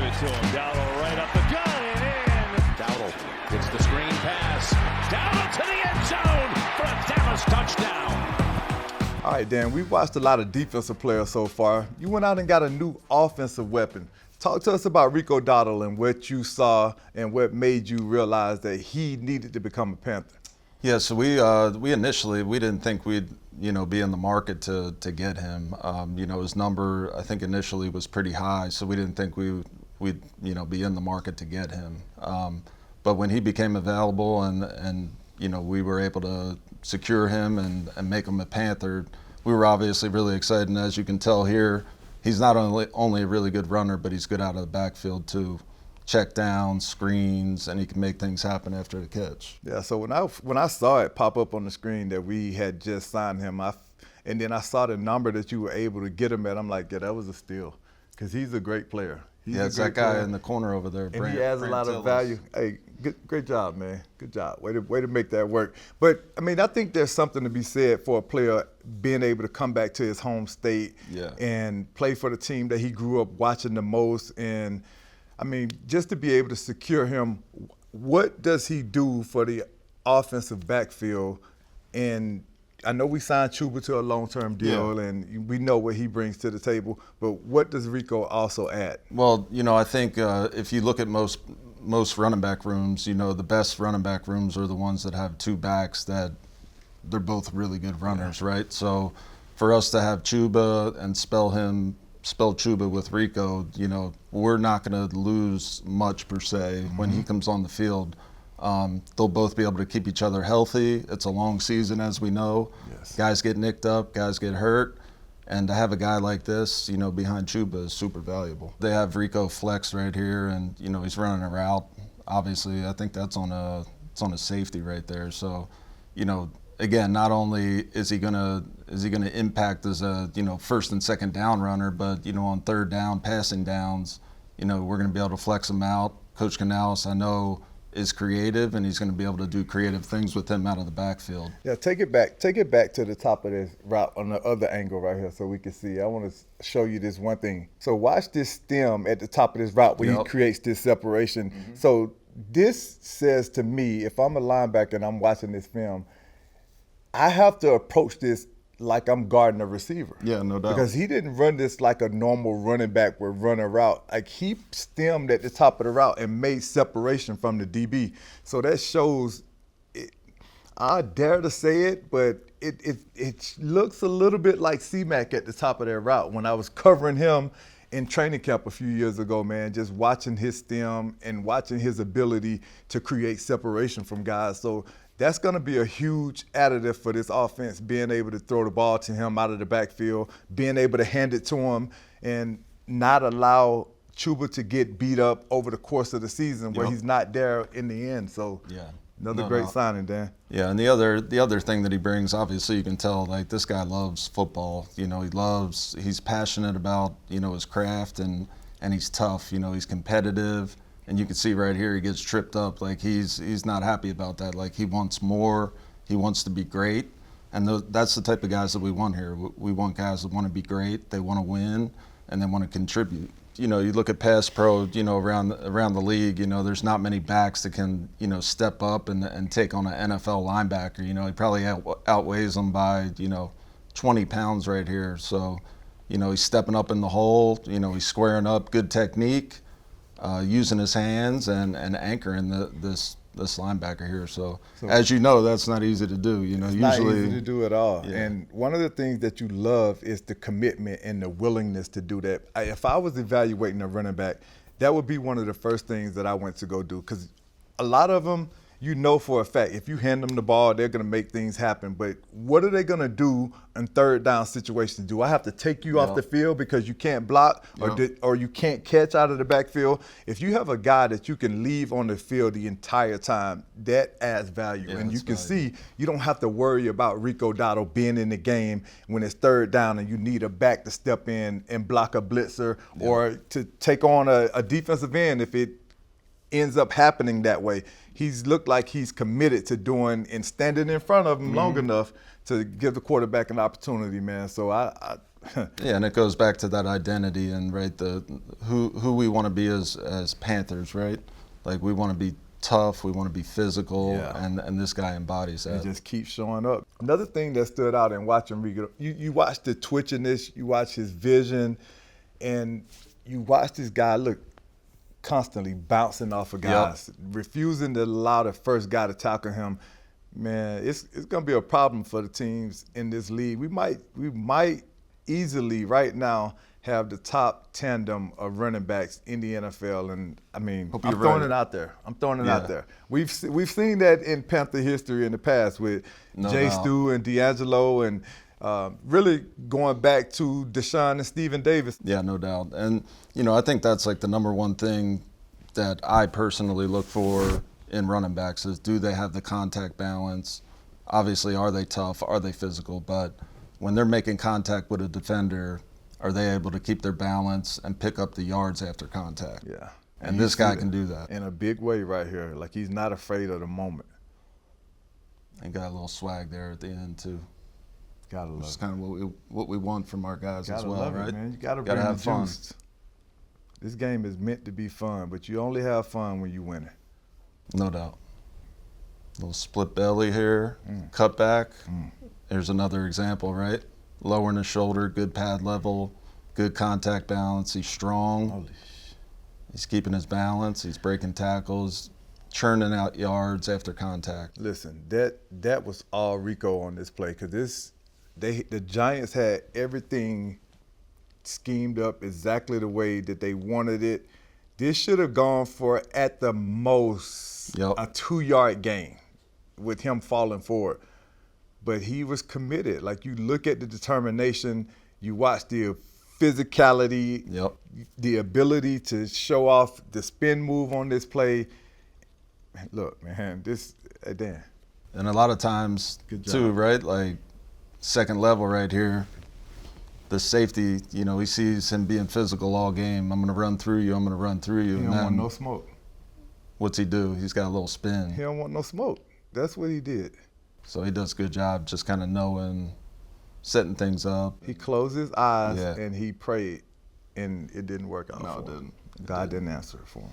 it to him. Dowdle right up the gun and in. Dowdle gets the screen pass. Dowdle to the end zone for a Dallas touchdown. All right, Dan, we've watched a lot of defensive players so far. You went out and got a new offensive weapon. Talk to us about Rico Dowdle and what you saw and what made you realize that he needed to become a Panther. Yeah, so we initially didn't think we'd be in the market to get him. His number I think initially was pretty high, so we didn't think we'd be in the market to get him. But when he became available and we were able to secure him and make him a Panther, we were obviously really excited. And as you can tell here, he's not only a really good runner, but he's good out of the backfield too. Check down, screens, and he can make things happen after the catch. Yeah, so when I saw it pop up on the screen that we had just signed him, and then I saw the number that you were able to get him at, I'm like, yeah, that was a steal, because he's a great player. It's that guy in the corner over there. And he adds a lot of value. Hey, great job, man. Good job. Way to make that work. But, I think there's something to be said for a player being able to come back to his home state and play for the team that he grew up watching the most. And, just to be able to secure him, what does he do for the offensive backfield? And I know we signed Chuba to a long-term deal, and we know what he brings to the table, but what does Rico also add? Well, I think if you look at most running back rooms, the best running back rooms are the ones that have two backs that they're both really good runners, right? So for us to have Chuba and spell Chuba with Rico, we're not going to lose much per se when he comes on the field. They'll both be able to keep each other healthy. It's a long season, as we know. Yes. Guys get nicked up, guys get hurt, and to have a guy like this, behind Chuba is super valuable. They have Rico flex right here, and he's running a route. Obviously, I think that's on a safety right there. So, again, not only is he gonna impact as a first and second down runner, but on third down passing downs, we're gonna be able to flex him out. Coach Canales, I know, is creative, and he's going to be able to do creative things with him out of the backfield. Yeah, take it back to the top of this route on the other angle right here so we can see. I want to show you this one thing. So watch this stem at the top of this route where he creates this separation. Mm-hmm. So this says to me, if I'm a linebacker and I'm watching this film, I have to approach this like I'm guarding a receiver. Yeah, no doubt. Because he didn't run this like a normal running back would run a route. Like, he stemmed at the top of the route and made separation from the DB. So that shows, I dare to say it, but it looks a little bit like C-Mac at the top of that route. When I was covering him in training camp a few years ago, man, just watching his stem and watching his ability to create separation from guys. So that's going to be a huge additive for this offense, being able to throw the ball to him out of the backfield, being able to hand it to him, and not allow Chuba to get beat up over the course of the season where he's not there in the end. So another great signing, Dan. Yeah, and the other thing that he brings, obviously you can tell, like, this guy loves football. He's passionate about, his craft, and he's tough. He's competitive. And you can see right here, he gets tripped up. Like, he's not happy about that. Like, he wants more. He wants to be great. And that's the type of guys that we want here. We want guys that want to be great, they want to win, and they want to contribute. You look at pass pro, around the league, there's not many backs that can, step up and take on an NFL linebacker. He probably outweighs them by, 20 pounds right here. So, he's stepping up in the hole. He's squaring up, good technique. Using his hands and anchoring this linebacker here. So as you know, that's not easy to do. It's usually not easy to do at all. Yeah. And one of the things that you love is the commitment and the willingness to do that. If I was evaluating a running back, that would be one of the first things that I went to go do, because a lot of them, for a fact, if you hand them the ball, they're going to make things happen. But what are they going to do in third down situations? Do I have to take you off the field because you can't block or you can't catch out of the backfield? If you have a guy that you can leave on the field the entire time, that adds value. And you can see you don't have to worry about Rico Dowdle being in the game when it's third down and you need a back to step in and block a blitzer or to take on a defensive end if it ends up happening that way. He's looked like he's committed to doing and standing in front of him long enough to give the quarterback an opportunity, man. So Yeah, and it goes back to that identity and right the who we want to be as Panthers, right? Like we want to be tough, we want to be physical, and this guy embodies that. He just keeps showing up. Another thing that stood out in watching Rico, you watch the twitchiness, you watch his vision, and you watch this guy look constantly bouncing off of guys, refusing to allow the first guy to tackle him. Man, it's going to be a problem for the teams in this league. We might easily right now have the top tandem of running backs in the NFL, and I mean, I'm throwing it out there. Out there. We've seen that in Panther history in the past with Jay Stu and D'Angelo, and really going back to Deshaun and Stephen Davis. Yeah, no doubt. And I think that's like the number one thing that I personally look for in running backs is, do they have the contact balance? Obviously, are they tough? Are they physical? But when they're making contact with a defender, are they able to keep their balance and pick up the yards after contact? Yeah. And this guy can do that. In a big way right here. Like, he's not afraid of the moment. And got a little swag there at the end, too. Gotta love it. It's kind of what we want from our guys as well, right? Man. You gotta bring have the fun. juice. This game is meant to be fun, but you only have fun when you win it. No doubt. Little split belly here, cut back. There's another example, right? Lowering his shoulder, good pad level, good contact balance. He's strong. Holy sh! He's keeping his balance. He's breaking tackles, churning out yards after contact. Listen, that was all Rico on this play, because the Giants had everything schemed up exactly the way that they wanted it. This should have gone for, at the most, a 2-yard gain with him falling forward. But he was committed. Like, you look at the determination, you watch the physicality, the ability to show off the spin move on this play. Look, man, damn. And a lot of times, too, right? Like, second level right here, the safety, he sees him being physical all game. I'm going to run through you. I'm going to run through you. He don't want no smoke. What's he do? He's got a little spin. He don't want no smoke. That's what he did. So he does a good job just kind of knowing, setting things up. He closed his eyes and he prayed, and it didn't work out for him. No, it didn't. God didn't answer it for him.